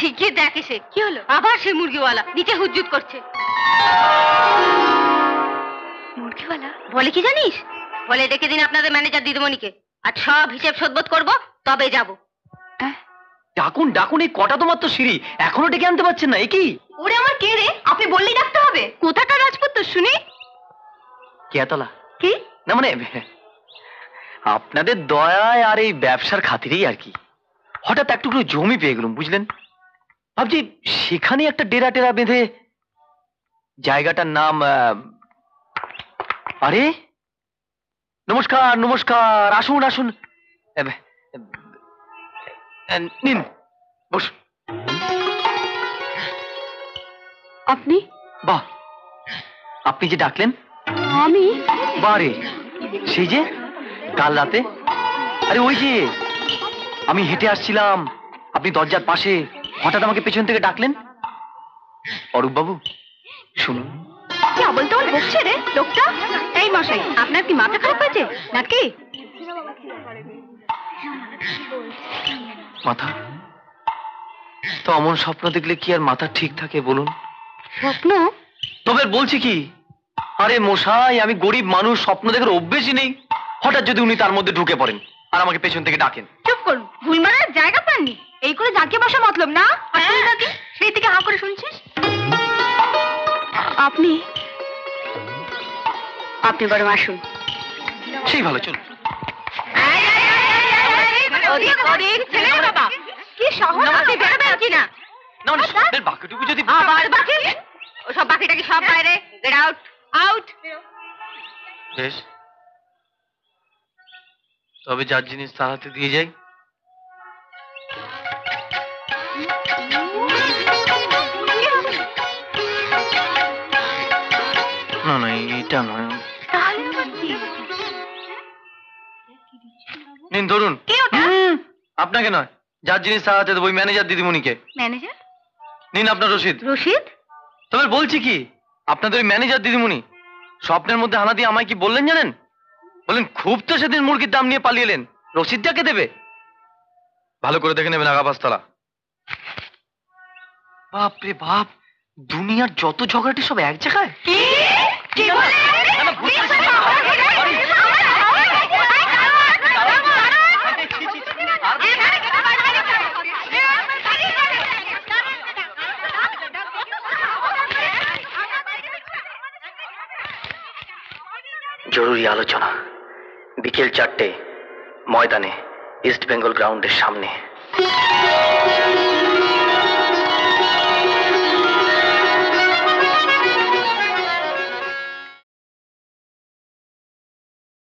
শিখিয়ে দেখ এসে কি হলো। আবার সেই মুরগিওয়ালা নিচে হুজ্জুত করছে। মুরগিওয়ালা বলে কি জানিস? বলে ডেকে দিন আপনাদের ম্যানেজার দিদিমণিকে, আর সব হিসেব শোধবোধ করবো, তবে যাবো। ডাকুন ডাকুন, এই কটা তো মাত্র সিঁড়ি, এখনো ডেকে আনতে পারছেন না? এ কি? ওরে আমার কে রে? আপনি বললেই ডাকতে হবে? কোথাকার রাজপুত্র শুনি? কেতলা কি না, মানে আপনাদের দয়ায় আর এই ব্যবসার খাতিরেই আর কি। হঠাৎ একটুকরো জমি পেয়ে গেলাম, বুঝলেন? ভাবছি সেখানে একটা ডেরা টেরা বেঁধে, জায়গাটার নাম আরে নমস্কার নমস্কার, আসুন আসুন, নিন বসুন। আপনি? বাহ, আপনি যে ডাকলেন। আমি? বারে, সেই যে কাল রাতে, আরে ওই যে আমি হেঁটে আসছিলাম, আপনি দরজার পাশে, হঠাৎ আমাকে পেছন থেকে ডাকলেন। অরূপ বাবু শুনুন। কি বলতে বকছে রে লোকটা? এই মশাই, আপনার কি মাথা খারাপ হয়েছে নাকি? মাথা তো অমন স্বপ্ন দেখলে কি আর মাথা ঠিক থাকে বলুন? স্বপ্ন? তবে বলছি কি, আরে মশাই আমি গরিব মানুষ, স্বপ্ন দেখার অভ্যেসই নেই। হঠাৎ যদি উনি তার মধ্যে ঢুকে পড়েন আর আমাকে পেছন থেকে ডাকেন। চুপ করুন, ভুল মারার জায়গা পাননি। এই করে জাঁকিয়ে বসা মতলব না। সেই থেকে হা করে শুনছিস। আপনি আপনি বরং আসুন। সেই ভালো, চলুন। কি সহজ, আপনি বেরোবেন কিনা? বাকিটুকু যদি আবার বাকি, ওসব বাকিটাকি সব বাইরে। Get out, out. বেশ, তবে যার জিনিস তার হাতে দিয়ে যাই। না না, এটা নয়। নিন ধরুন। আপনাকে নয়, যার জিনিস তার হাতে দেবো, ওই ম্যানেজার দিদিমণিকে। ম্যানেজার? নিন আপনার রসিদ। রশিদ? তবে বলছি কি, আপনাদের ওই ম্যানেজার দিদিমণি স্বপ্নের মধ্যে হানা দিয়ে আমায় কি বললেন জানেন? বললেন খুব তো সেদিন মুরগির দাম নিয়ে পালিয়ে এলেন, রসিদটাকে দেবে। ভালো করে দেখে নেবেন আগাপাস্তলা। বাপ রে বাপ, দুনিয়ার যত ঝগড়াটি সব এক জায়গায়। জরুরি আলোচনা, বিকেল 4টে, ময়দানে, ইস্ট বেঙ্গল গ্রাউন্ডের সামনে।